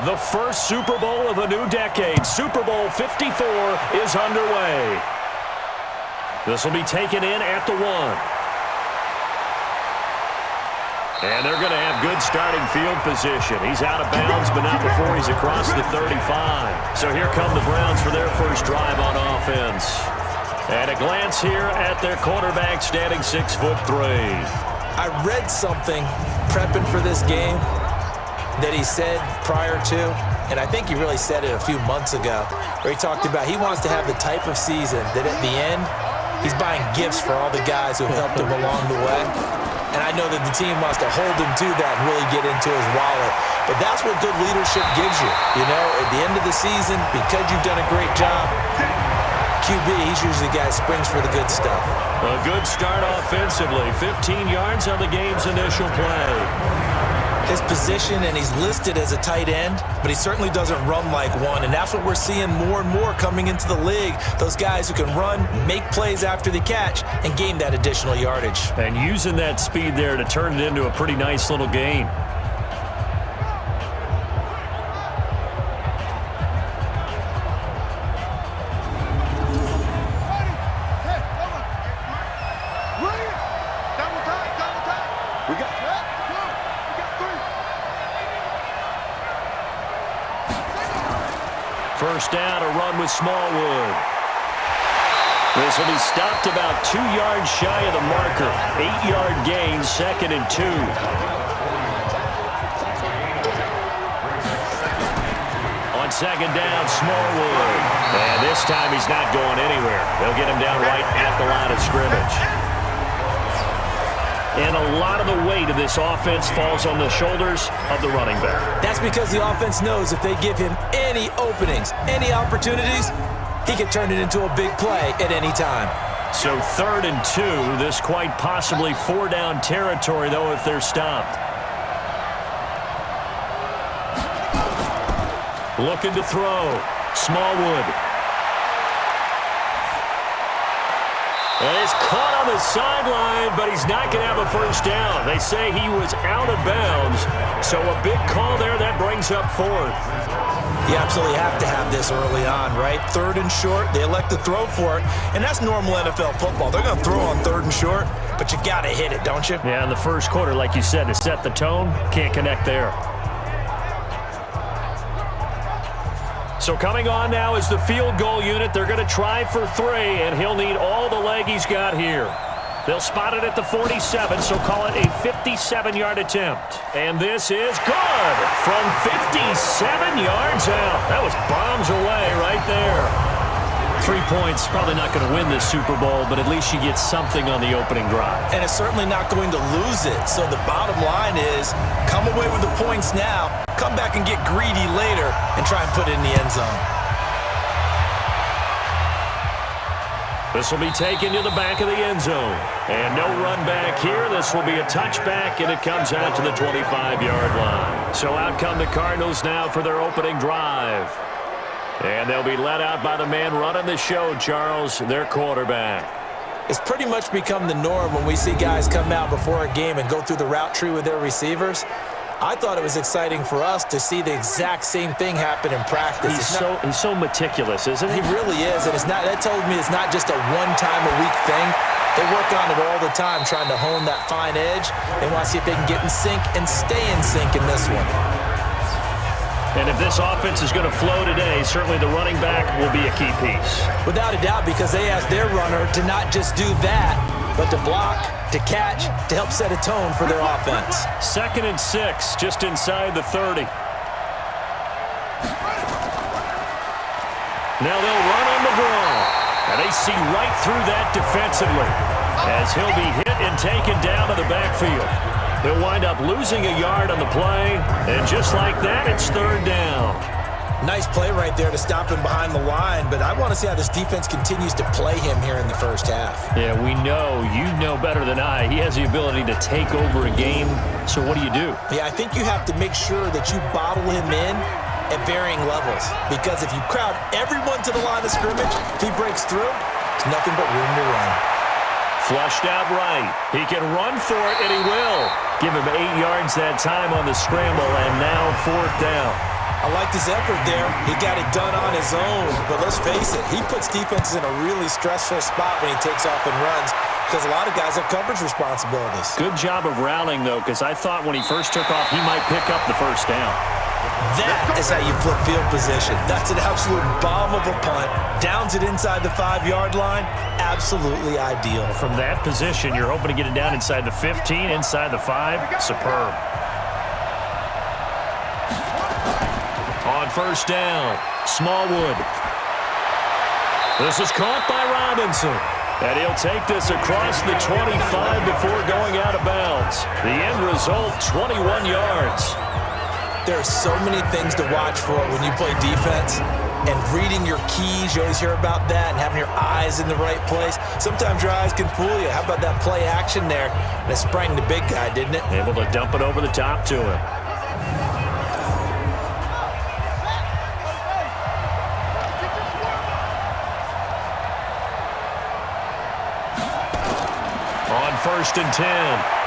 The first Super Bowl of the new decade, Super Bowl 54, is underway. This will be taken in at the 1. And they're going to have good starting field position. He's out of bounds, but not before he's across the 35. So here come the Browns for their first drive on offense. And a glance here at their quarterback, standing 6'3". I read something prepping for this game that he said prior to, and I think he really said it a few months ago, where he talked about he wants to have the type of season that at the end, he's buying gifts for all the guys who have helped him along the way. And I know that the team wants to hold him to that and really get into his wallet. But that's what good leadership gives you. You know, at the end of the season, because you've done a great job, QB, he's usually the guy who springs for the good stuff. A good start offensively. 15 yards on the game's initial play. His position, and he's listed as a tight end, but he certainly doesn't run like one, and that's what we're seeing more and more coming into the league. Those guys who can run, make plays after the catch, and gain that additional yardage. And using that speed there to turn it into a pretty nice little gain. First down, a run with Smallwood. This will be stopped about 2 yards shy of the marker. 8-yard gain, 2nd and 2. On 2nd down, Smallwood. And this time he's not going anywhere. They'll get him down right at the line of scrimmage. And a lot of the weight of this offense falls on the shoulders of the running back. That's because the offense knows if they give him any openings, any opportunities, he can turn it into a big play at any time. So 3rd and 2, this quite possibly 4-down territory, though, if they're stopped. Looking to throw. Smallwood. And it's caught on the sideline, but he's not going to have a first down. They say he was out of bounds, so a big call there that brings up 4th. You absolutely have to have this early on, right? 3rd and short, they elect to throw for it, and that's normal NFL football. They're going to throw on 3rd and short, but you got to hit it, don't you? Yeah, in the first quarter, like you said, to set the tone, can't connect there. So coming on now is the field goal unit. They're going to try for 3, and he'll need all the leg he's got here. They'll spot it at the 47, so call it a 57-yard attempt. And this is good from 57 yards out. That was bombs away right there. 3 points, probably not going to win this Super Bowl, but at least you get something on the opening drive. And it's certainly not going to lose it. So the bottom line is, come away with the points now, come back and get greedy later, and try and put it in the end zone. This will be taken to the back of the end zone. And no run back here. This will be a touchback, and it comes out to the 25-yard line. So out come the Cardinals now for their opening drive. And they'll be led out by the man running the show, Charles, their quarterback. It's pretty much become the norm when we see guys come out before a game and go through the route tree with their receivers. I thought it was exciting for us to see the exact same thing happen in practice. He's so meticulous, isn't he? He really is, and that told me it's not just a one-time-a-week thing. They work on it all the time, trying to hone that fine edge. They want to see if they can get in sync and stay in sync in this one. And if this offense is going to flow today, certainly the running back will be a key piece. Without a doubt, because they asked their runner to not just do that, but to block, to catch, to help set a tone for their offense. 2nd and 6, just inside the 30. Now they'll run on the draw. And they see right through that defensively as he'll be hit and taken down to the backfield. He'll wind up losing a yard on the play, and just like that, it's 3rd down. Nice play right there to stop him behind the line, but I want to see how this defense continues to play him here in the first half. Yeah, we know, you know better than I, he has the ability to take over a game, so what do you do? Yeah, I think you have to make sure that you bottle him in at varying levels, because if you crowd everyone to the line of scrimmage, if he breaks through, there's nothing but room to run. Flushed out right. He can run for it, and he will. Give him 8 yards that time on the scramble, and now 4th down. I liked his effort there. He got it done on his own. But let's face it, he puts defenses in a really stressful spot when he takes off and runs because a lot of guys have coverage responsibilities. Good job of rallying, though, because I thought when he first took off, he might pick up the first down. That is how you flip field position. That's an absolute bomb of a punt. Downs it inside the 5-yard line. Absolutely ideal. From that position, you're hoping to get it down inside the 15, inside the 5. Superb. On first down, Smallwood. This is caught by Robinson. And he'll take this across the 25 before going out of bounds. The end result, 21 yards. There are so many things to watch for when you play defense. And reading your keys, you always hear about that, and having your eyes in the right place. Sometimes your eyes can fool you. How about that play action there? And it sprang the big guy, didn't it? Able to dump it over the top to him. On first and 10,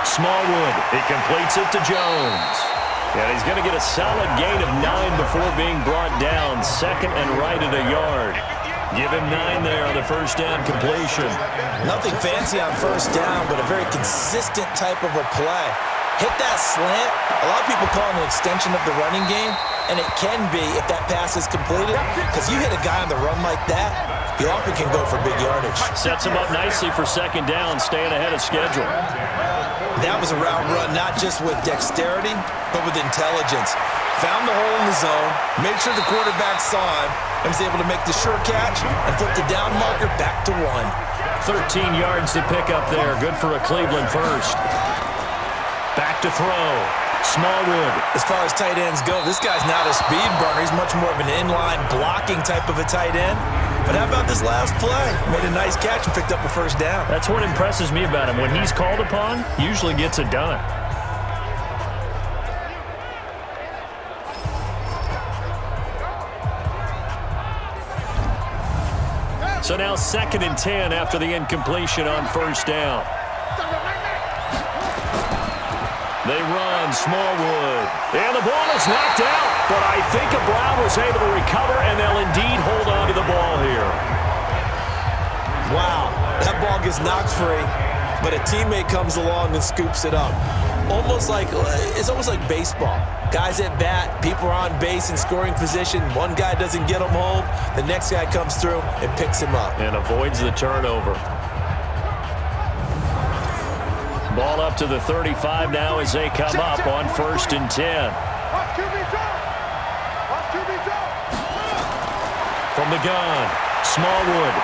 Smallwood. He completes it to Jones. And he's going to get a solid gain of 9 before being brought down. Second and right at a yard. Give him 9 there on the first down completion. Nothing fancy on first down, but a very consistent type of a play. Hit that slant. A lot of people call it an extension of the running game, and it can be if that pass is completed, because you hit a guy on the run like that, you often can go for big yardage. Sets him up nicely for second down, staying ahead of schedule. That was a route run, not just with dexterity, but with intelligence. Found the hole in the zone, made sure the quarterback saw him, and was able to make the sure catch and flip the down marker back to 1. 13 yards to pick up there. Good for a Cleveland first. Back to throw. Smallwood. As far as tight ends go, this guy's not a speed burner. He's much more of an inline blocking type of a tight end. But how about this last play? Made a nice catch and picked up a first down. That's what impresses me about him. When he's called upon, usually gets it done. So now second and 10 after the incompletion on first down. They run, Smallwood. And the ball is knocked out. But I think Brown was able to recover, and they'll indeed hold on to the ball here. Wow, that ball gets knocked free, but a teammate comes along and scoops it up. It's almost like baseball. Guys at bat, people are on base in scoring position. One guy doesn't get him home. The next guy comes through and picks him up. And avoids the turnover. Ball up to the 35 now as they come up on first and 10. From the gun, Smallwood.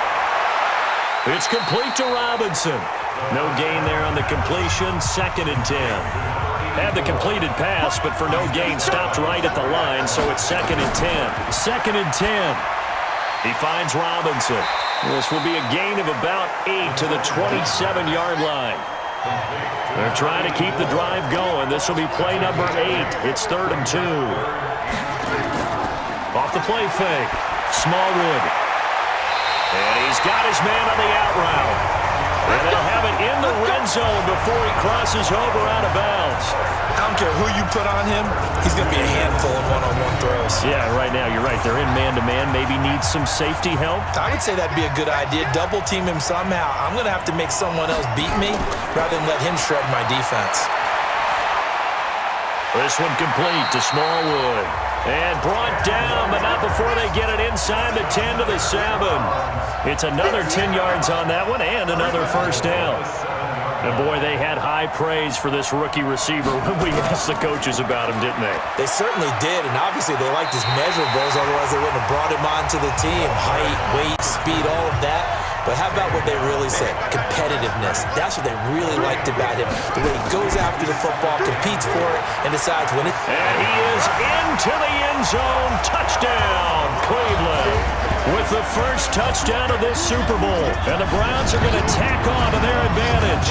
It's complete to Robinson. No gain there on the completion, second and 10. Had the completed pass, but for no gain, stopped right at the line, so it's second and 10. Second and 10. He finds Robinson. This will be a gain of about 8 to the 27-yard line. They're trying to keep the drive going. This will be play number 8. It's third and 2. Off the play fake, Smallwood. And he's got his man on the out route. And they'll have it in the red zone before he crosses over out of bounds. I don't care who you put on him, he's going to be a handful of one-on-one throws. Yeah, right now, you're right. They're in man-to-man. Maybe needs some safety help. I would say that'd be a good idea. Double team him somehow. I'm going to have to make someone else beat me rather than let him shred my defense. This one complete to Smallwood. And brought down, but not before they get it inside the 10 to the 7. It's another 10 yards on that one and another first down. And boy, they had high praise for this rookie receiver when we asked the coaches about him, didn't they? They certainly did, and obviously they liked his measurables, otherwise they wouldn't have brought him onto the team. Height, weight, speed, all of that. But how about what they really said? Competitiveness. That's what they really liked about him. The way he goes after the football, competes for it, and decides when it... And he is into the end zone. Touchdown, Cleveland. With the first touchdown of this Super Bowl. And the Browns are going to tack on to their advantage.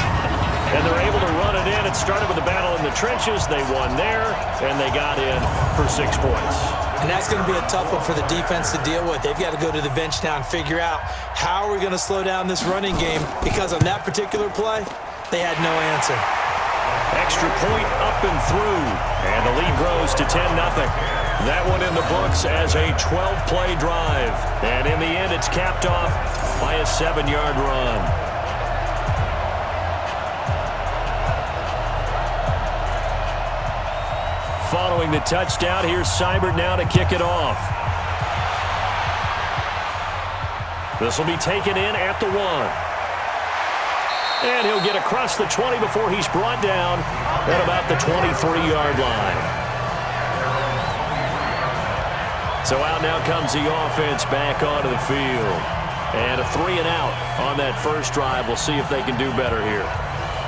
And they're able to run it in. It started with a battle in the trenches. They won there, and they got in for 6 points. And that's going to be a tough one for the defense to deal with. They've got to go to the bench now and figure out how are we going to slow down this running game, because on that particular play, they had no answer. Extra point up and through. And the lead grows to 10-0. That one in the books as a 12-play drive. And in the end, it's capped off by a 7-yard run. Following the touchdown, here's Seibert now to kick it off. This will be taken in at the 1. And he'll get across the 20 before he's brought down at about the 23-yard line. So out now comes the offense back onto the field. And a 3-and-out on that first drive. We'll see if they can do better here.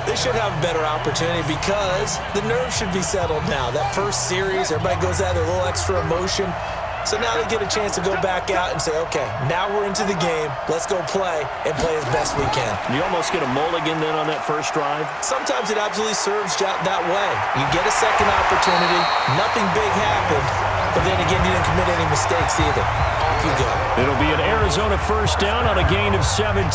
They should have a better opportunity because the nerves should be settled now. That first series, everybody goes out with a little extra emotion. So now they get a chance to go back out and say, okay, now we're into the game. Let's go play and play as best we can. You almost get a mulligan then on that first drive? Sometimes it absolutely serves that way. You get a second opportunity. Nothing big happened. But then again, you didn't commit any mistakes either. Off you go. It'll be an Arizona first down on a gain of 17.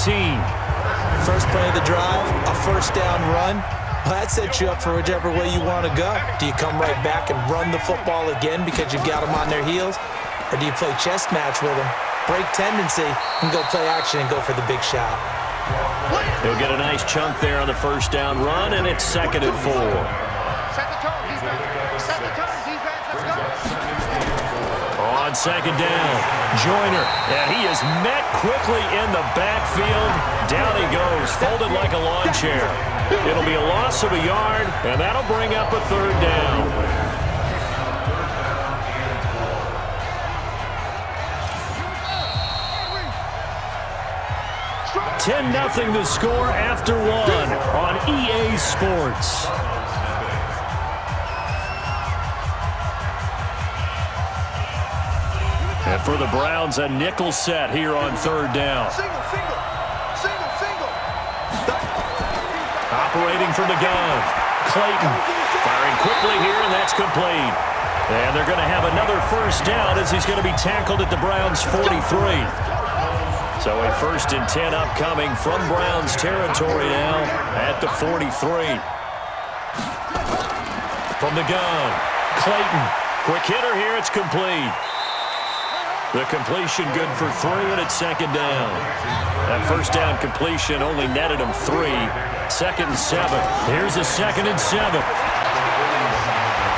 First play of the drive, a first down run. Well, that sets you up for whichever way you want to go. Do you come right back and run the football again because you've got them on their heels? Or do you play chess match with them, break tendency, and go play action and go for the big shot? He'll get a nice chunk there on the first down run, and it's 2nd and 4. Set the tone, defense. Set the tone, defense. Let's go. On 2nd down, Joyner, and he is met quickly in the backfield. Down he goes, folded like a lawn chair. It'll be a loss of a yard, and that'll bring up a 3rd down. 10-0 the score after 1 on EA Sports. And for the Browns, a nickel set here on 3rd down. Single. Operating from the gun, Clayton firing quickly here, and that's complete. And they're going to have another first down as he's going to be tackled at the Browns' 43. So a 1st and 10 upcoming from Browns territory now at the 43. From the gun, Clayton. Quick hitter here, it's complete. The completion good for 3, and it's 2nd down. That first down completion only netted him 3. 2nd and 7. Here's a 2nd and 7.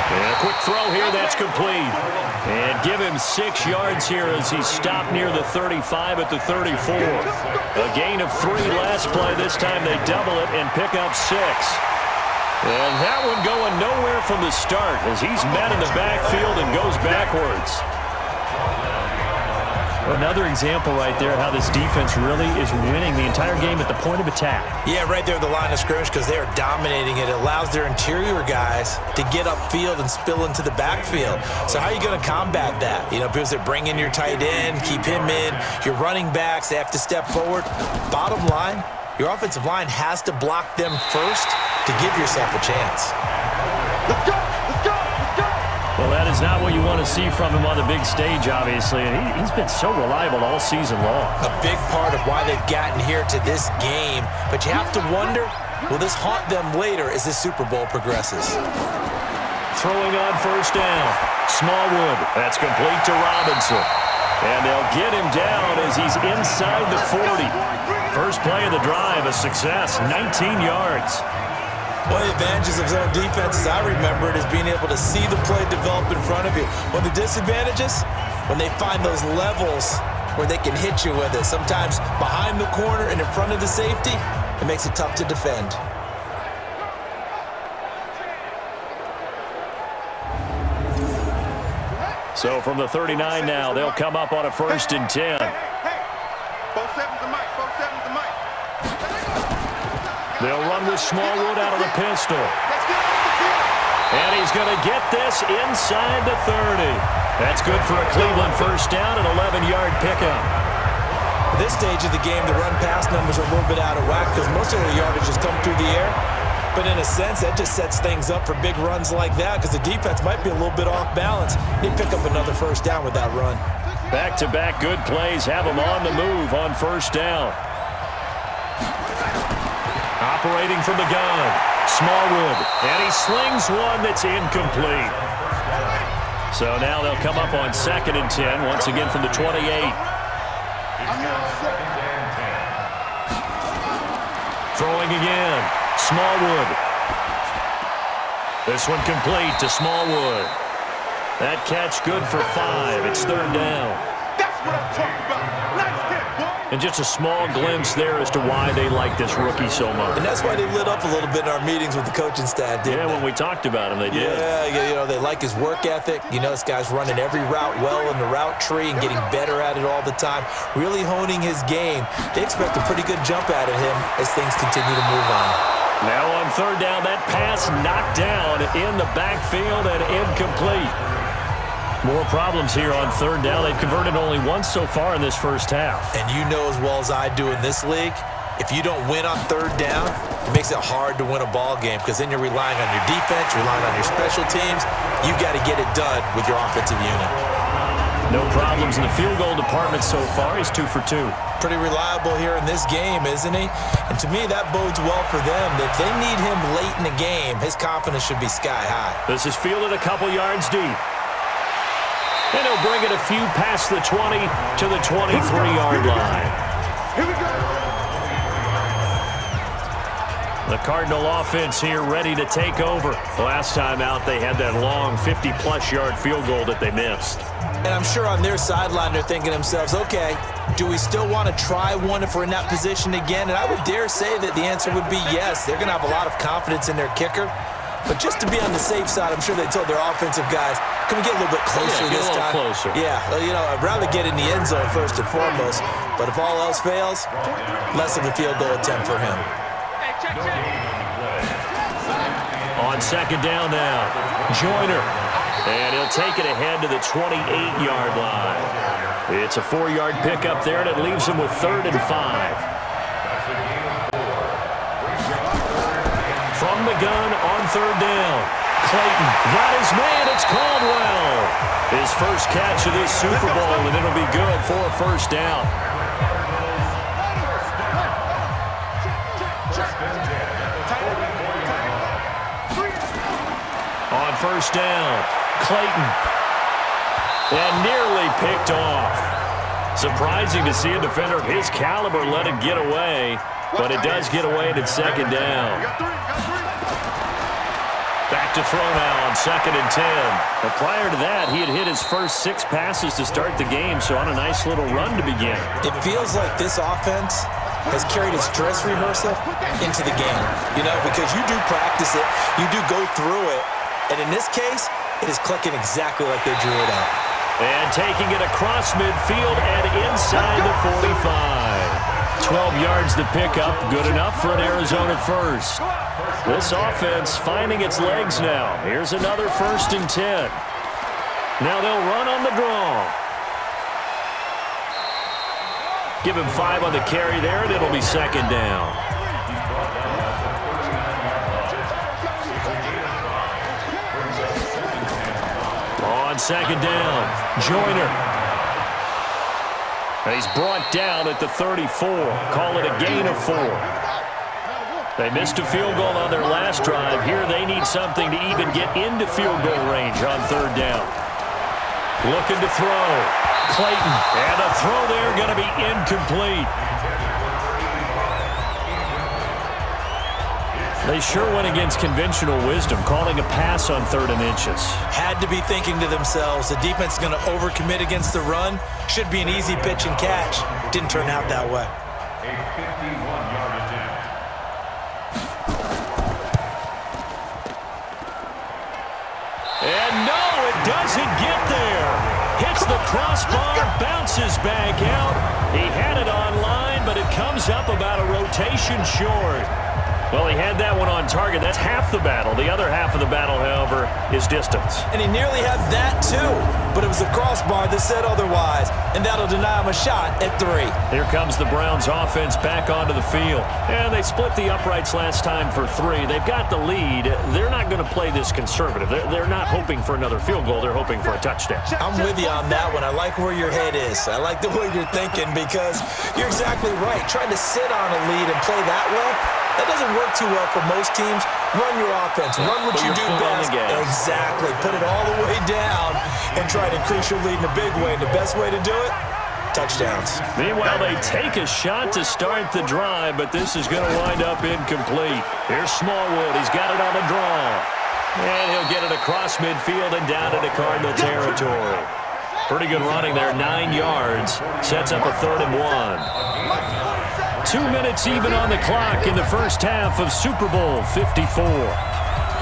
And a quick throw here, that's complete. And give him 6 yards here as he's stopped near the 35 at the 34. A gain of 3 last play. This time they double it and pick up 6. And that one going nowhere from the start as he's met in the backfield and goes backwards. Another example right there how this defense really is winning the entire game at the point of attack. Yeah, right there at the line of scrimmage because they are dominating it. It allows their interior guys to get upfield and spill into the backfield. So how are you going to combat that? You know, because they bring in your tight end, keep him in. Your running backs, they have to step forward. Bottom line, your offensive line has to block them first to give yourself a chance. Let's go. Well, that is not what you want to see from him on the big stage, obviously. And he's been so reliable all season long. A big part of why they've gotten here to this game. But you have to wonder, will this haunt them later as this Super Bowl progresses? Throwing on first down. Smallwood. That's complete to Robinson. And they'll get him down as he's inside the 40. First play of the drive, a success, 19 yards. One of the advantages of zone defense, as I remember it, is being able to see the play develop in front of you. One of the disadvantages, when they find those levels where they can hit you with it. Sometimes behind the corner and in front of the safety, it makes it tough to defend. So from the 39 now, they'll come up on a 1st and 10. Hey. 4-7's the mic. They'll run with Smallwood out of the pistol. Let's get off the field. And he's going to get this inside the 30. That's good for a Cleveland first down, an 11-yard pickup. At this stage of the game, the run-pass numbers are a little bit out of whack because most of the yardage has come through the air. But in a sense, that just sets things up for big runs like that because the defense might be a little bit off balance. They pick up another first down with that run. Back-to-back good plays have them on the move on first down. operating from the gun. Smallwood, and he slings one that's incomplete. So now they'll come up on 2nd and 10, once again from the 28. Throwing again. Smallwood. This one complete to Smallwood. That catch good for 5. It's 3rd down. That's what I'm talking about. Nice hit, boy. And just a small glimpse there as to why they like this rookie so much. And that's why they lit up a little bit in our meetings with the coaching staff, didn't they? When we talked about him, they did. Yeah, they like his work ethic. This guy's running every route well in the route tree and getting better at it all the time, really honing his game. They expect a pretty good jump out of him as things continue to move on. Now on 3rd down, that pass knocked down in the backfield and incomplete. More problems here on 3rd down. They've converted only once so far in this first half. And you know as well as I do in this league, if you don't win on 3rd down, it makes it hard to win a ball game because then you're relying on your defense, relying on your special teams. You've got to get it done with your offensive unit. No problems in the field goal department so far. He's 2 for 2. Pretty reliable here in this game, isn't he? And to me, that bodes well for them. If they need him late in the game, his confidence should be sky high. This is fielded a couple yards deep. And he'll bring it a few past the 20 to the 23-yard line. Here we go. The Cardinal offense here ready to take over. Last time out, they had that long 50-plus yard field goal that they missed. And I'm sure on their sideline, they're thinking to themselves, okay, do we still want to try one if we're in that position again? And I would dare say that the answer would be yes. They're going to have a lot of confidence in their kicker. But just to be on the safe side, I'm sure they told their offensive guys, can we get a little bit closer this time? Closer. Yeah, I'd rather get in the end zone first and foremost. But if all else fails, less of a field goal attempt for him. Hey, check. On 2nd down now, Joyner. And he'll take it ahead to the 28-yard line. It's a 4-yard pickup there, and it leaves him with 3rd and 5. From the gun on 3rd down. Clayton got his man. It's Caldwell. His first catch of this Super Bowl, and it'll be good for a 1st down. On 1st down, Clayton. And nearly picked off. Surprising to see a defender of his caliber let it get away, but it does get away at 2nd down. Back to throw now on 2nd and 10. But prior to that, he had hit his first 6 passes to start the game, so on a nice little run to begin. It feels like this offense has carried its dress rehearsal into the game, because you do practice it, you do go through it, and in this case, it is clicking exactly like they drew it out. And taking it across midfield and inside the 45. 12 yards to pick up, good enough for an Arizona first. This offense finding its legs now. Here's another 1st and 10. Now they'll run on the draw. Give him 5 on the carry there, and it'll be 2nd down. On 2nd down, Joyner. And he's brought down at the 34. Call it a gain of 4. They missed a field goal on their last drive. Here they need something to even get into field goal range on 3rd down. Looking to throw. Clayton. And a throw there going to be incomplete. They sure went against conventional wisdom, calling a pass on 3rd and inches. Had to be thinking to themselves, the defense is going to overcommit against the run. Should be an easy pitch and catch. Didn't turn out that way. A 51-yard attempt. And no, it doesn't get there. Hits the crossbar, bounces back out. He had it on line, but it comes up about a rotation short. Well, he had that one on target. That's half the battle. The other half of the battle, however, is distance. And he nearly had that, too. But it was the crossbar that said otherwise. And that'll deny him a shot at 3. Here comes the Browns offense back onto the field. And they split the uprights last time for 3. They've got the lead. They're not going to play this conservative. They're not hoping for another field goal. They're hoping for a touchdown. I'm with you on that one. I like where your head is. I like the way you're thinking because you're exactly right. Trying to sit on a lead and play that way, That doesn't work too well for most teams. Run your offense. Run what you do best. Exactly. Put it all the way down and try to increase your lead in a big way. And the best way to do it, touchdowns. Meanwhile, they take a shot to start the drive, but this is going to wind up incomplete. Here's Smallwood. He's got it on the draw. And he'll get it across midfield and down into Cardinal territory. Pretty good running there, 9 yards. Sets up a 3rd and 1. 2 minutes even on the clock in the first half of Super Bowl 54.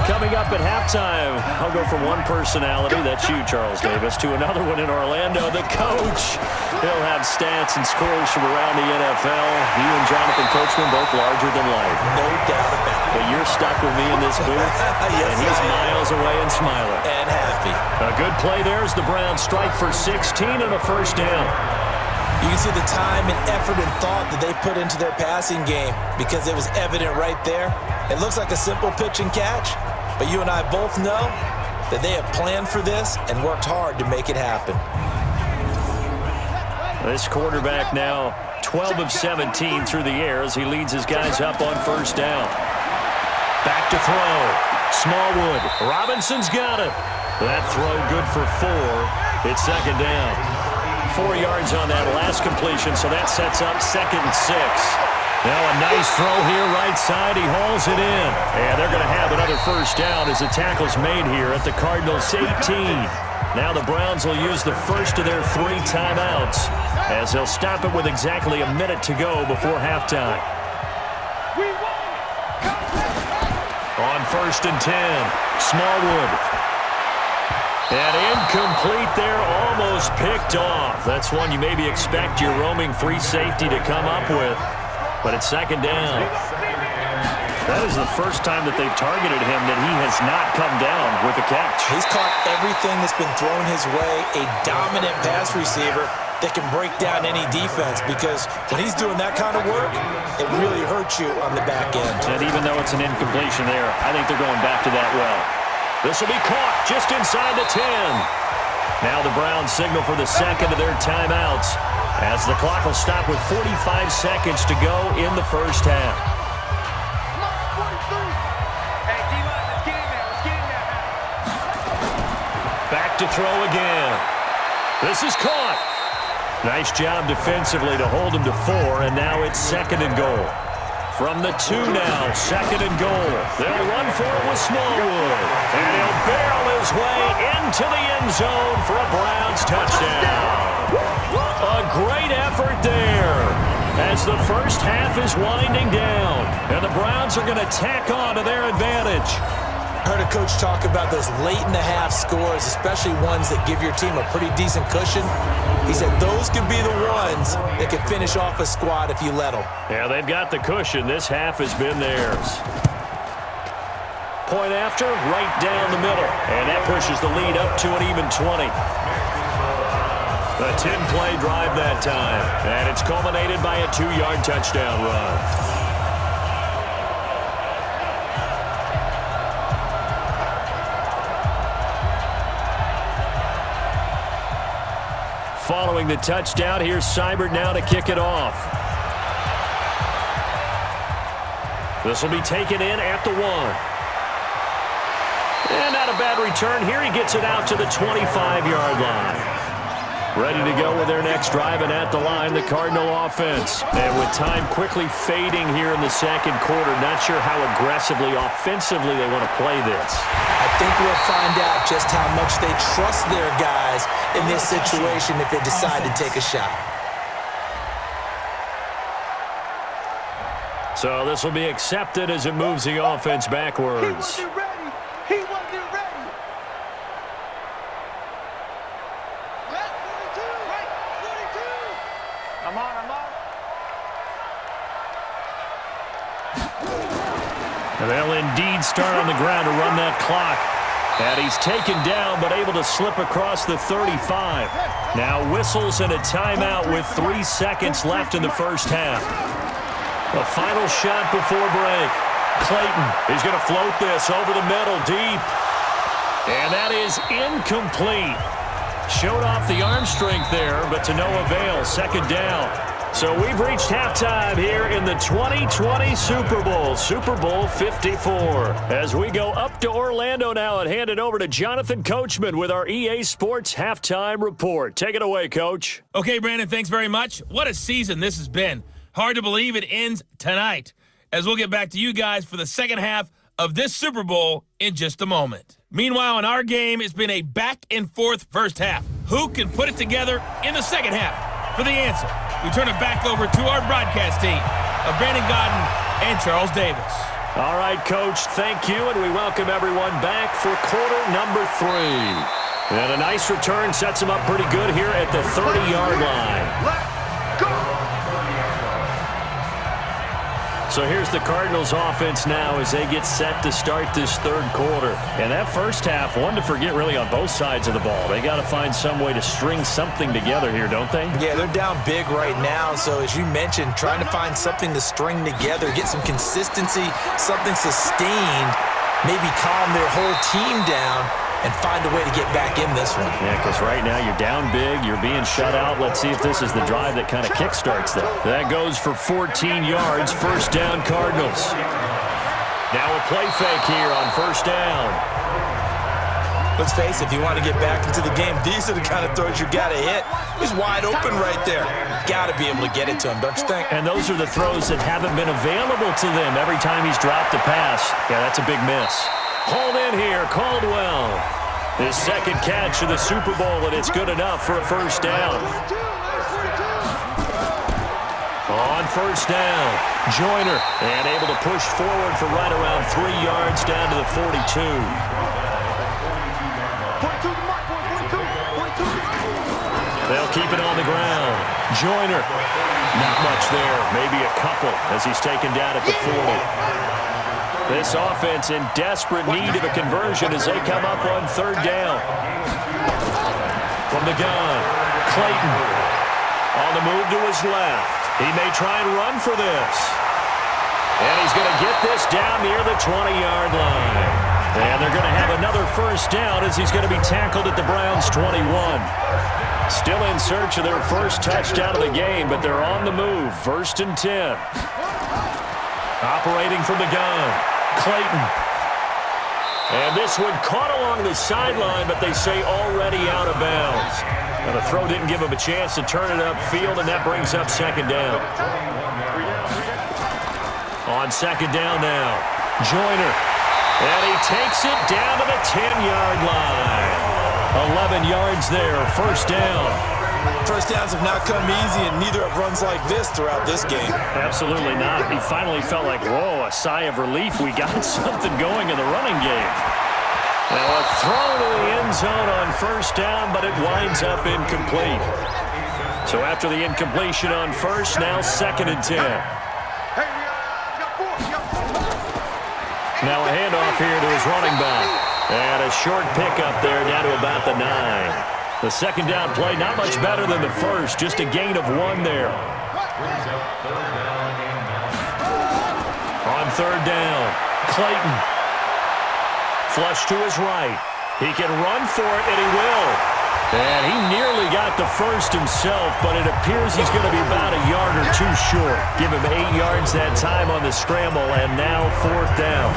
Coming up at halftime, I'll go from one personality, that's you, Charles Davis, to another one in Orlando, the coach. He'll have stats and scores from around the NFL. You and Jonathan Coachman both larger than life. No doubt about it. But you're stuck with me in this booth, yes, and he's miles away and smiling. And happy. A good play there as the Browns strike for 16 and a first down. You can see the time and effort and thought that they put into their passing game because it was evident right there. It looks like a simple pitch and catch, but you and I both know that they have planned for this and worked hard to make it happen. This quarterback now 12 of 17 through the air as he leads his guys up on first down. Back to throw. Smallwood. Robinson's got it. That throw good for 4. It's second down. 4 yards on that last completion, so that sets up 2nd and 6. Now a nice throw here, right side. He hauls it in. And they're going to have another first down as the tackle's made here at the Cardinals' 18. Now the Browns will use the first of their 3 timeouts as they'll stop it with exactly a minute to go before halftime. On 1st and 10, Smallwood. And incomplete there, almost picked off. That's one you maybe expect your roaming free safety to come up with. But it's second down. That is the first time that they've targeted him that he has not come down with a catch. He's caught everything that's been thrown his way, a dominant pass receiver that can break down any defense because when he's doing that kind of work, it really hurts you on the back end. And even though it's an incompletion there, I think they're going back to that well. This will be caught just inside the 10. Now the Browns signal for the second of their timeouts as the clock will stop with 45 seconds to go in the first half. Back to throw again. This is caught. Nice job defensively to hold him to 4, and now it's 2nd and goal. From the 2 now, 2nd and goal. They'll run for it with Smallwood. And he'll barrel his way into the end zone for a Browns touchdown. A great effort there as the first half is winding down. And the Browns are going to tack on to their advantage. I heard a coach talk about those late-in-the-half scores, especially ones that give your team a pretty decent cushion. He said those could be the ones that can finish off a squad if you let them. Yeah, they've got the cushion. This half has been theirs. Point after, right down the middle. And that pushes the lead up to an even 20. A 10-play drive that time. And it's culminated by a 2-yard touchdown run. Following the touchdown, here's Seibert now to kick it off. This will be taken in at the 1. And not a bad return here. He gets it out to the 25-yard line. Ready to go with their next drive, and at the line, the Cardinal offense. And with time quickly fading here in the second quarter, not sure how aggressively, offensively they want to play this. I think we'll find out just how much they trust their guys in this situation if they decide to take a shot. So this will be accepted as it moves the offense backwards. He wasn't ready. He wasn't ready. Right, 42. Right, 42. I'm on. And they'll indeed start on the ground to run that clock. And he's taken down, but able to slip across the 35. Now whistles and a timeout with 3 seconds left in the first half. A final shot before break. Clayton is going to float this over the middle deep. And that is incomplete. Showed off the arm strength there, but to no avail. Second down. So we've reached halftime here in the 2020 Super Bowl, Super Bowl 54. As we go up to Orlando now and hand it over to Jonathan Coachman with our EA Sports Halftime Report. Take it away, Coach. Okay, Brandon, thanks very much. What a season this has been. Hard to believe it ends tonight, as we'll get back to you guys for the second half of this Super Bowl in just a moment. Meanwhile, in our game, it's been a back-and-forth first half. Who can put it together in the second half? For the answer, we turn it back over to our broadcast team of Brandon Godden and Charles Davis. All right, Coach, thank you, and we welcome everyone back for quarter number 3. And a nice return sets them up pretty good here at the 30-yard line. Let's go! So here's the Cardinals offense now as they get set to start this third quarter. And that first half, one to forget really on both sides of the ball. They got to find some way to string something together here, don't they? Yeah, they're down big right now. So as you mentioned, trying to find something to string together, get some consistency, something sustained, maybe calm their whole team down and find a way to get back in this one. Yeah, because right now you're down big, you're being shut out. Let's see if this is the drive that kind of kickstarts that. That goes for 14 yards, first down Cardinals. Now a play fake here on first down. Let's face it, if you want to get back into the game, these are the kind of throws you got to hit. He's wide open right there. Got to be able to get it to him, don't you think? And those are the throws that haven't been available to them every time he's dropped a pass. Yeah, that's a big miss. Hauled in here, Caldwell. His second catch of the Super Bowl, and it's good enough for a first down. On first down, Joyner, and able to push forward for right around 3 yards down to the 42. They'll keep it on the ground. Joyner, not much there, maybe a couple as he's taken down at the 40. This offense in desperate need of a conversion as they come up on third down. From the gun, Clayton on the move to his left. He may try and run for this. And he's going to get this down near the 20-yard line. And they're going to have another first down as he's going to be tackled at the Browns' 21. Still in search of their first touchdown of the game, but they're on the move. First and 10. Operating from the gun. Clayton. And this one caught along the sideline, but they say already out of bounds. Now the throw didn't give him a chance to turn it upfield, and that brings up second down. On second down now, Joyner. And he takes it down to the 10-yard line. 11 yards there, first down. First downs have not come easy, and neither have runs like this throughout this game. Absolutely not. He finally felt like, whoa, a sigh of relief. We got something going in the running game. Now a throw to the end zone on first down, but it winds up incomplete. So after the incompletion on first, now second and 10. Now a handoff here to his running back. And a short pickup there down to about the 9. The second down play, not much better than the first, just a gain of 1 there. On third down, Clayton. Flush to his right. He can run for it, and he will. And he nearly got the first himself, but it appears he's going to be about a yard or 2 short. Give him 8 yards that time on the scramble, and now fourth down.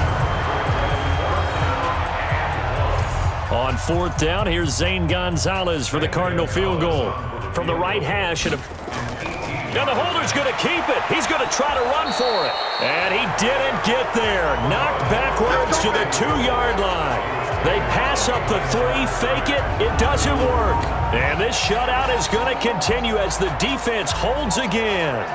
On fourth down, here's Zane Gonzalez for the Cardinal field goal. From the right hash. Now the holder's going to keep it. He's going to try to run for it. And he didn't get there. Knocked backwards to the 2-yard line. They pass up the 3, fake it. It doesn't work. And this shutout is going to continue as the defense holds again.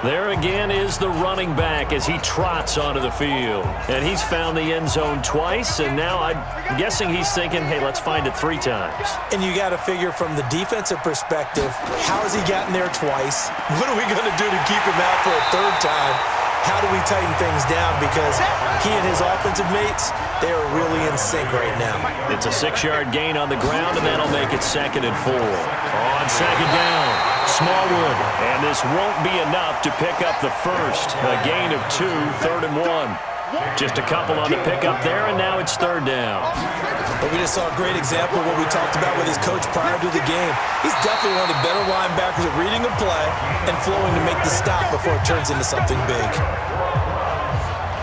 There again is the running back as he trots onto the field. And he's found the end zone twice, and now I'm guessing he's thinking, hey, let's find it 3 times. And you got to figure from the defensive perspective, how has he gotten there twice? What are we going to do to keep him out for a 3rd time? How do we tighten things down? Because he and his offensive mates, they are really in sync right now. It's a 6-yard gain on the ground, and that'll make it second and 4. On second down, Smallwood. And this won't be enough to pick up the first. A gain of 2, 3rd and 1. Just a couple on the pickup there, and now it's 3rd down. But we just saw a great example of what we talked about with his coach prior to the game. He's definitely one of the better linebackers at reading a play and flowing to make the stop before it turns into something big.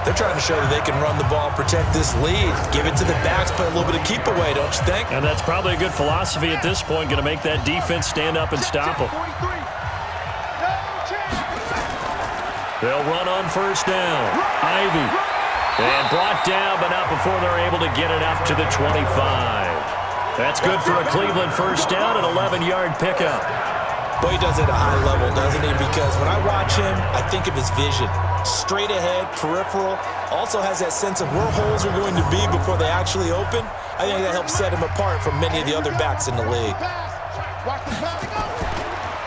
They're trying to show that they can run the ball, protect this lead, give it to the backs, play a little bit of keep away, don't you think? And that's probably a good philosophy at this point, going to make that defense stand up and stop them. They'll run on first down. Ivy. And brought down, but not before they're able to get it up to the 25. That's good for a Cleveland first down, an 11-yard pickup. Boy, he does it at a high level, doesn't he? Because when I watch him, I think of his vision. Straight ahead, peripheral, also has that sense of where holes are going to be before they actually open. I think that helps set him apart from many of the other backs in the league.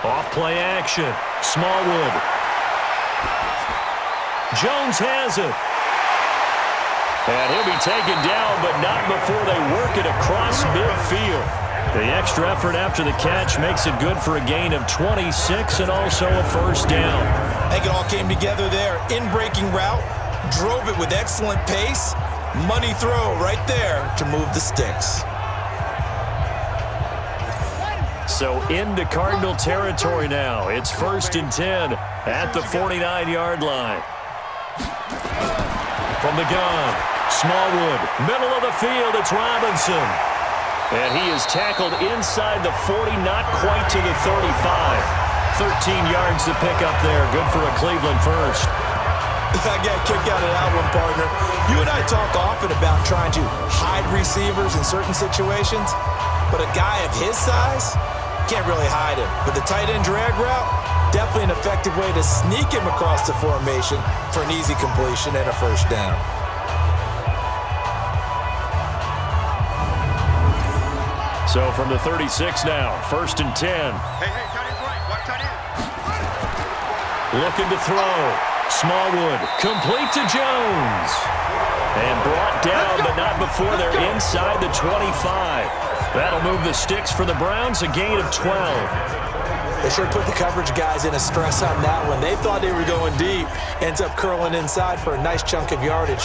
Off play action. Smallwood. Jones has it. And he'll be taken down, but not before they work it across midfield. The extra effort after the catch makes it good for a gain of 26 and also a first down. I think it all came together there. In-breaking route, drove it with excellent pace. Money throw right there to move the sticks. So into Cardinal territory now. It's 1st and 10 at the 49-yard line. From the gun, Smallwood, middle of the field, it's Robinson. And he is tackled inside the 40, not quite to the 35. 13 yards to pick up there. Good for a Cleveland first. I got a kick out of that one, partner. You and I talk often about trying to hide receivers in certain situations, but a guy of his size can't really hide him. But the tight end drag route, definitely an effective way to sneak him across the formation for an easy completion and a first down. So from the 36 now, 1st and 10. Hey, tight end's right. Watch tight end. Looking to throw. Smallwood, complete to Jones. And brought down, but not before they're inside the 25. That'll move the sticks for the Browns, a gain of 12. They sure put the coverage guys in a stress on that one. They thought they were going deep. Ends up curling inside for a nice chunk of yardage.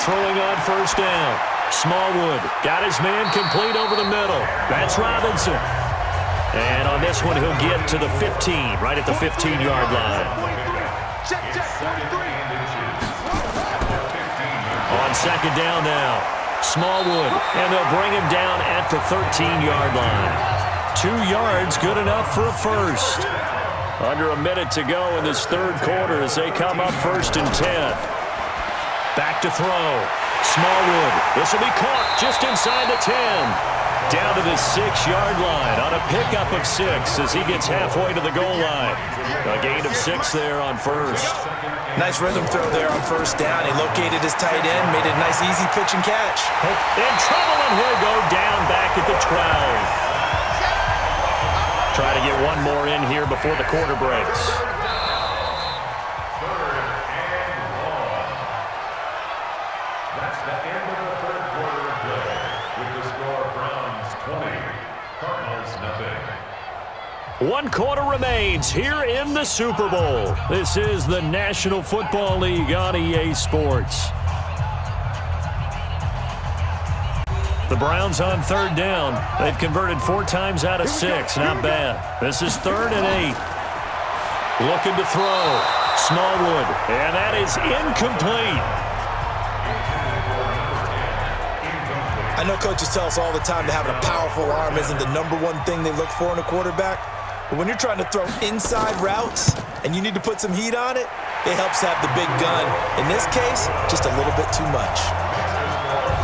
Throwing on first down. Smallwood got his man complete over the middle. That's Robinson. And on this one, he'll get to the 15, right at the 15-yard line. On second down now, Smallwood, and they'll bring him down at the 13-yard line. 2 yards, good enough for a first. Under a minute to go in this third quarter as they come up 1st and 10. Back to throw. Smallwood. This will be caught just inside the 10. Down to the 6-yard line on a pickup of 6 as he gets halfway to the goal line. A gain of 6 there on first. Nice rhythm throw there on first down. He located his tight end, made it a nice easy pitch and catch. In trouble, and he'll go down back at the 12. Try to get one more in here before the quarter breaks. That's the end of the third quarter of play. With the score, Browns 20, Cardinals nothing. 1 quarter remains here in the Super Bowl. This is the National Football League on EA Sports. The Browns on third down. They've converted 4 times out of 6. Not bad. This is 3rd and 8. Looking to throw. Smallwood. And that is incomplete. I know coaches tell us all the time that having a powerful arm isn't the #1 thing they look for in a quarterback. But when you're trying to throw inside routes and you need to put some heat on it, it helps have the big gun. In this case, just a little bit too much.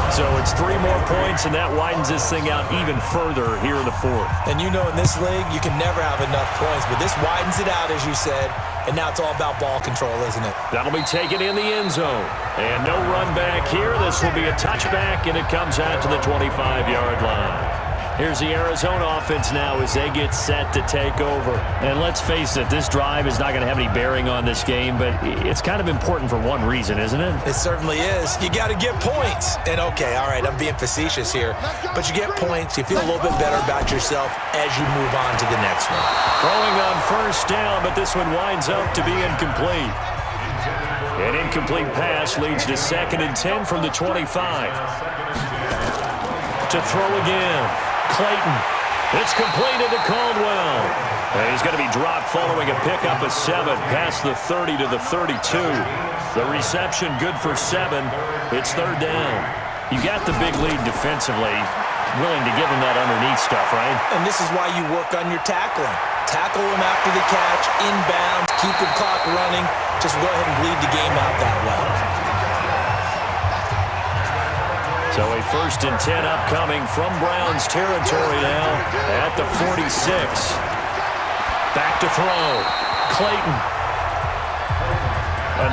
So it's 3 more points, and that widens this thing out even further here in the 4th. And you know in this league, you can never have enough points, but this widens it out, as you said, and now it's all about ball control, isn't it? That'll be taken in the end zone. And no run back here. This will be a touchback, and it comes out to the 25-yard line. Here's the Arizona offense now as they get set to take over. And let's face it, this drive is not going to have any bearing on this game, but it's kind of important for one reason, isn't it? It certainly is. You got to get points. And okay, all right, I'm being facetious here, but you get points, you feel a little bit better about yourself as you move on to the next one. Throwing on first down, but this one winds up to be incomplete. An incomplete pass leads to 2nd and 10 from the 25. To throw again. Clayton. It's completed to Caldwell. And he's going to be dropped following a pickup of 7 past the 30 to the 32. The reception good for 7. It's 3rd down. You got the big lead defensively. Willing to give him that underneath stuff, right? And this is why you work on your tackling. Tackle him after the catch, inbounds, keep the clock running. Just go ahead and bleed the game out that way. So a 1st and 10 upcoming from Browns territory now at the 46. Back to throw. Clayton.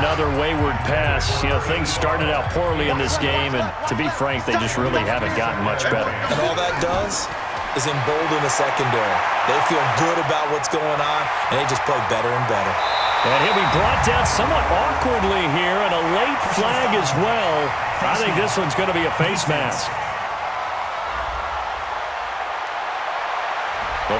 Another wayward pass. You know, things started out poorly in this game, and to be frank, they just really haven't gotten much better. And all that does is embolden the secondary. They feel good about what's going on, and they just play better and better. And he'll be brought down somewhat awkwardly here, and a late flag as well. I think this one's going to be a face mask.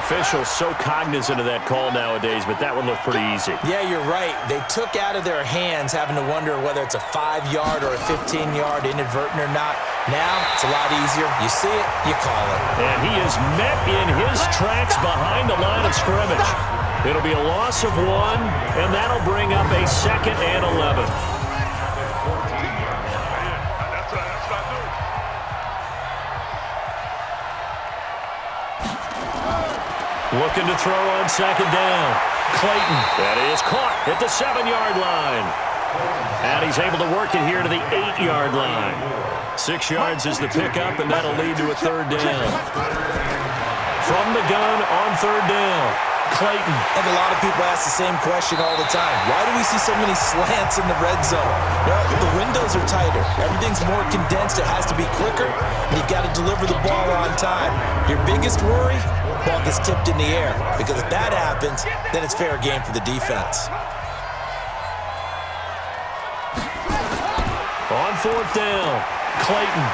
Officials so cognizant of that call nowadays, but that would look pretty easy. Yeah, you're right. They took out of their hands having to wonder whether it's a 5-yard or a 15-yard inadvertent or not. Now, it's a lot easier. You see it, you call it. And he is met in his tracks behind the line of scrimmage. It'll be a loss of 1, and that'll bring up a 2nd and 11. Looking to throw on 2nd down. Clayton. That is caught at the 7-yard line. And he's able to work it here to the 8-yard line. 6 yards is the pickup, and that'll lead to a 3rd down. From the gun on 3rd down. Clayton. And a lot of people ask the same question all the time. Why do we see so many slants in the red zone? Well, the windows are tighter. Everything's more condensed. It has to be quicker, and you've got to deliver the ball on time. Your biggest worry? Ball gets tipped in the air, because if that happens, then it's fair game for the defense. On 4th down, Clayton.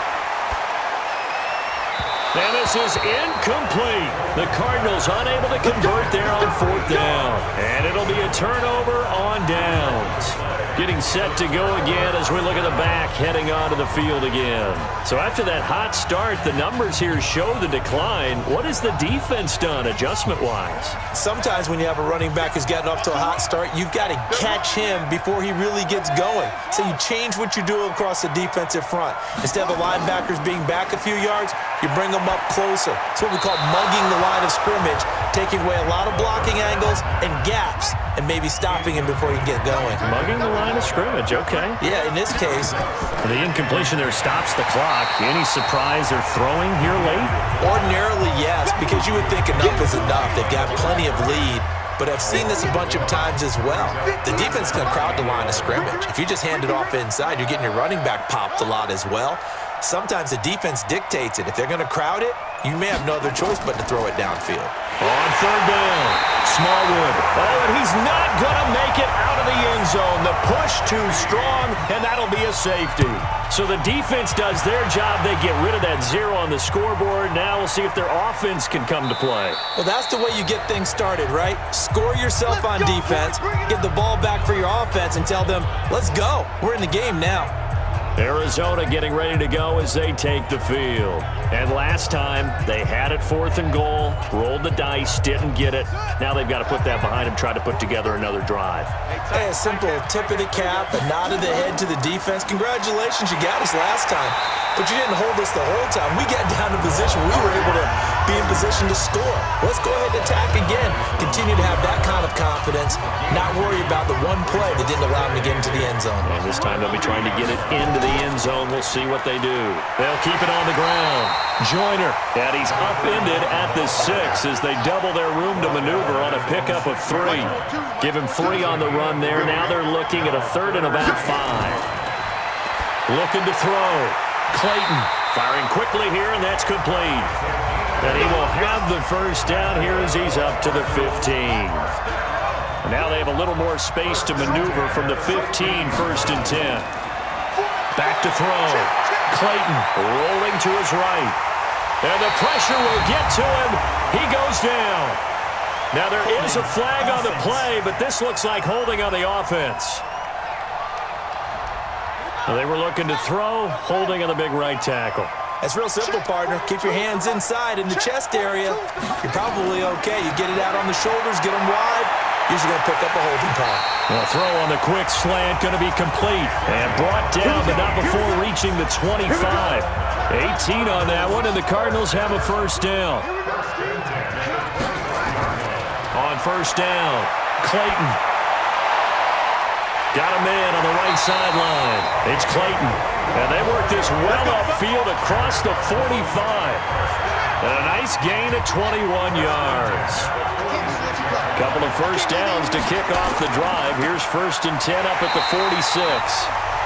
And this is incomplete. The Cardinals unable to convert there on 4th down. And it'll be a turnover on downs. Getting set to go again as we look at the back heading onto the field again. So after that hot start, the numbers here show the decline. What has the defense done adjustment-wise? Sometimes when you have a running back who's gotten off to a hot start, you've got to catch him before he really gets going. So you change what you do across the defensive front. Instead of the linebackers being back a few yards, you bring them up closer. It's what we call mugging the line of scrimmage, taking away a lot of blocking angles and gaps, and maybe stopping him before he can get going. Mugging the line of scrimmage, okay. Yeah, in this case. The incompletion there stops the clock. Any surprise they're throwing here late? Ordinarily, yes, because you would think enough is enough. They've got plenty of lead. But I've seen this a bunch of times as well. The defense can crowd the line of scrimmage. If you just hand it off inside, you're getting your running back popped a lot as well. Sometimes the defense dictates it. If they're going to crowd it, you may have no other choice but to throw it downfield. On 3rd down, Smallwood. Oh, and he's not going to make it out of the end zone. The push too strong, and that'll be a safety. So the defense does their job. They get rid of that 0 on the scoreboard. Now we'll see if their offense can come to play. Well, that's the way you get things started, right? Score yourself on defense, get the ball back for your offense, and tell them, let's go. We're in the game now. Arizona getting ready to go as they take the field. And last time, they had it 4th and goal, rolled the dice, didn't get it. Now they've got to put that behind them, try to put together another drive. Hey, a simple tip of the cap, a nod of the head to the defense. Congratulations, you got us last time. But you didn't hold us the whole time. We got down to position. We were able to be in position to score. Let's go ahead and attack again. Continue to have that kind of confidence, not worry about the one play that didn't allow them to get into the end zone. And this time they'll be trying to get it into the end zone. We'll see what they do. They'll keep it on the ground. Joyner, and he's upended at the 6 as they double their room to maneuver on a pickup of 3. Give him 3 on the run there. Now they're looking at a 3rd and about 5. Looking to throw. Clayton firing quickly here, and that's complete. And he will have the first down here as he's up to the 15. And now they have a little more space to maneuver from the 15, 1st and 10. Back to throw. Clayton rolling to his right. And the pressure will get to him. He goes down. Now there is a flag on the play, but this looks like holding on the offense. They were looking to throw, holding on the big right tackle. It's real simple, partner. Keep your hands inside in the chest area. You're probably okay. You get it out on the shoulders, get them wide. Usually going to pick up a holding call. The throw on the quick slant going to be complete. And brought down, but not before reaching the 25. 18 on that one, and the Cardinals have a first down. On first down, Clayton. Got a man on the right sideline. It's Clayton. And they work this well upfield across the 45. And a nice gain of 21 yards. Couple of first downs to kick off the drive. Here's 1st and 10 up at the 46.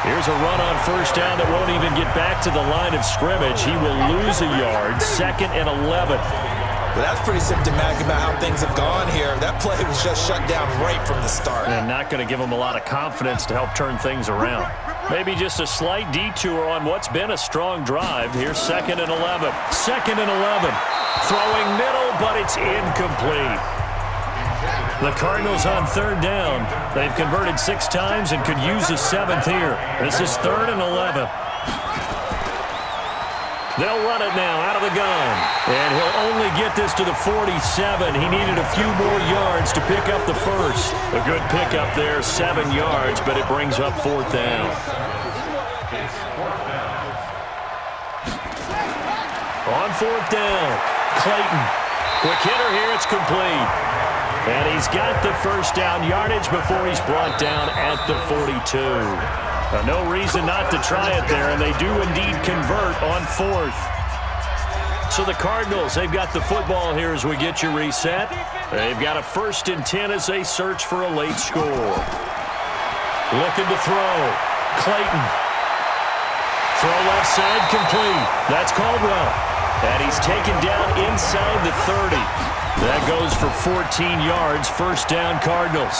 Here's a run on first down that won't even get back to the line of scrimmage. He will lose a yard. 2nd and 11. Well, that's pretty symptomatic about how things have gone here. That play was just shut down right from the start. And not going to give him a lot of confidence to help turn things around. Maybe just a slight detour on what's been a strong drive. Here's 2nd and 11. 2nd and 11. Throwing middle, but it's incomplete. The Cardinals on 3rd down. They've converted 6 times and could use a 7th here. This is 3rd and 11. They'll run it now out of the gun. And he'll only get this to the 47. He needed a few more yards to pick up the first. A good pickup there, 7 yards, but it brings up 4th down. On 4th down, Clayton. Quick hitter here, it's complete. And he's got the first down yardage before he's brought down at the 42. No reason not to try it there, and they do indeed convert on 4th. So the Cardinals, they've got the football here as we get you reset. They've got a 1st and 10 as they search for a late score. Looking to throw. Clayton. Throw left side complete. That's Caldwell. And he's taken down inside the 30. That goes for 14 yards. First down, Cardinals.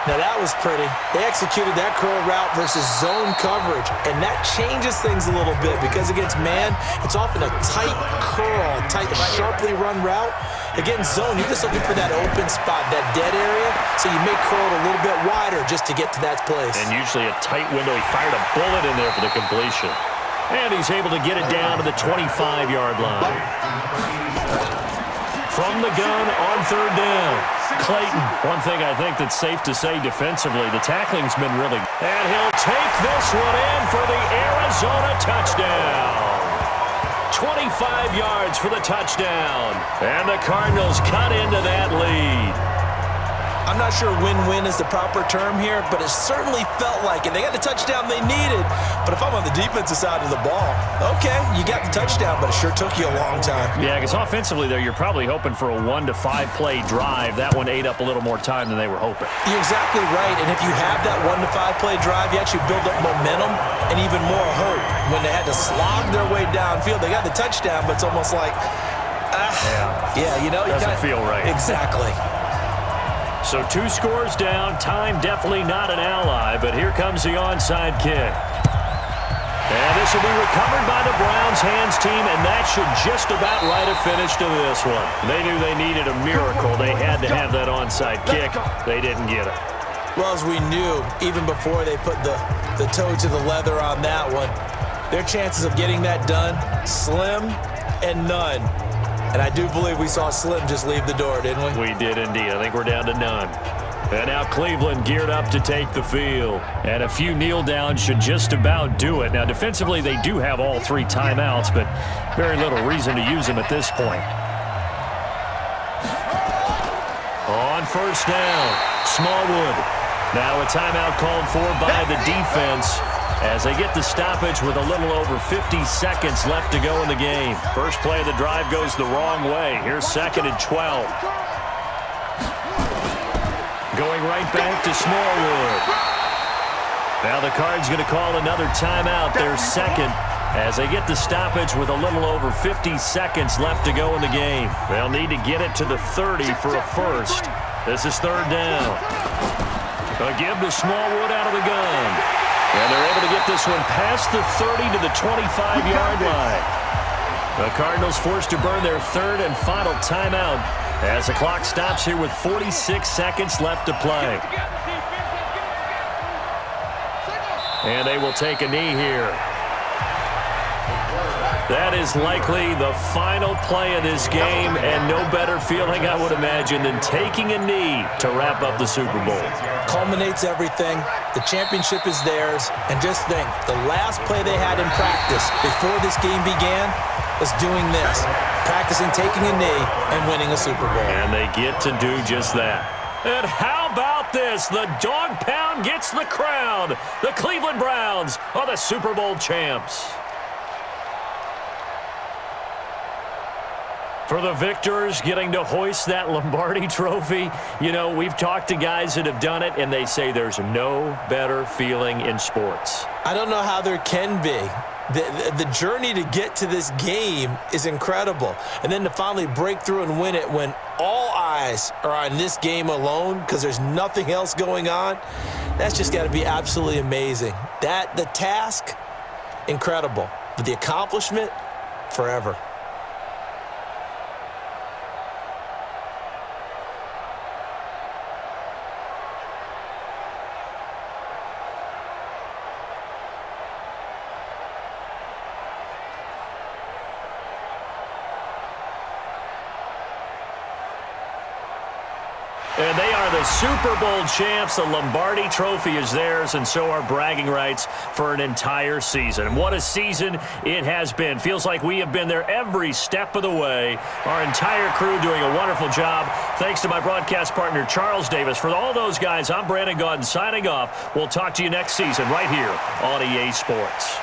Now that was pretty. They executed that curl route versus zone coverage, and that changes things a little bit because against man, it's often a tight curl, tight, sharply run route. Against zone, you're just looking for that open spot, that dead area, so you may curl it a little bit wider just to get to that place. And usually a tight window. He fired a bullet in there for the completion. And he's able to get it down to the 25-yard line. From the gun on 3rd down, Clayton. One thing I think that's safe to say defensively, the tackling's been really... And he'll take this one in for the Arizona touchdown. 25 yards for the touchdown. And the Cardinals cut into that lead. I'm not sure win-win is the proper term here, but it certainly felt like it. They got the touchdown they needed, but if I'm on the defensive side of the ball, okay, you got the touchdown, but it sure took you a long time. Yeah, because offensively, though, you're probably hoping for a 1 to 5 play drive. That one ate up a little more time than they were hoping. You're exactly right, and if you have that 1 to 5 play drive, you actually build up momentum and even more hope. When they had to slog their way downfield, they got the touchdown, but it's almost like, yeah, you know, doesn't feel right. Exactly. So 2 scores down. Time definitely not an ally, but here comes the onside kick. And this will be recovered by the Browns hands team, and that should just about write a finish to this one. They knew they needed a miracle. They had to have that onside kick. They didn't get it. Well, as we knew, even before they put the toe to the leather on that one, their chances of getting that done, slim and none. And I do believe we saw Slim just leave the door, didn't we? We did indeed. I think we're down to none. And now Cleveland geared up to take the field. And a few kneel downs should just about do it. Now, defensively, they do have all 3 timeouts, but very little reason to use them at this point. On first down, Smallwood. Now a timeout called for by the defense as they get the stoppage with a little over 50 seconds left to go in the game. First play of the drive goes the wrong way. Here's 2nd and 12. Going right back to Smallwood. Now the Cards going to call another timeout. Their second. as they get the stoppage with a little over 50 seconds left to go in the game. They'll need to get it to the 30 for a first. This is third down. A give to Smallwood out of the gun. And they're able to get this one past the 30 to the 25-yard line. The Cardinals forced to burn their third and final timeout as the clock stops here with 46 seconds left to play. And they will take a knee here. That is likely the final play of this game, and no better feeling, I would imagine, than taking a knee to wrap up the Super Bowl. Culminates everything. The championship is theirs. And just think, the last play they had in practice before this game began was doing this, practicing taking a knee and winning a Super Bowl. And they get to do just that. And how about this? The dog pound gets the crown. The Cleveland Browns are the Super Bowl champs. For the victors, getting to hoist that Lombardi trophy, you know, we've talked to guys that have done it, and they say there's no better feeling in sports. I don't know how there can be. The journey to get to this game is incredible. And then to finally break through and win it when all eyes are on this game alone because there's nothing else going on, that's just got to be absolutely amazing. The task, incredible. But the accomplishment, forever. And they are the Super Bowl champs. The Lombardi trophy is theirs, and so are bragging rights for an entire season. What a season it has been. Feels like we have been there every step of the way. Our entire crew doing a wonderful job. Thanks to my broadcast partner, Charles Davis. For all those guys, I'm Brandon Gaudin signing off. We'll talk to you next season right here on EA Sports.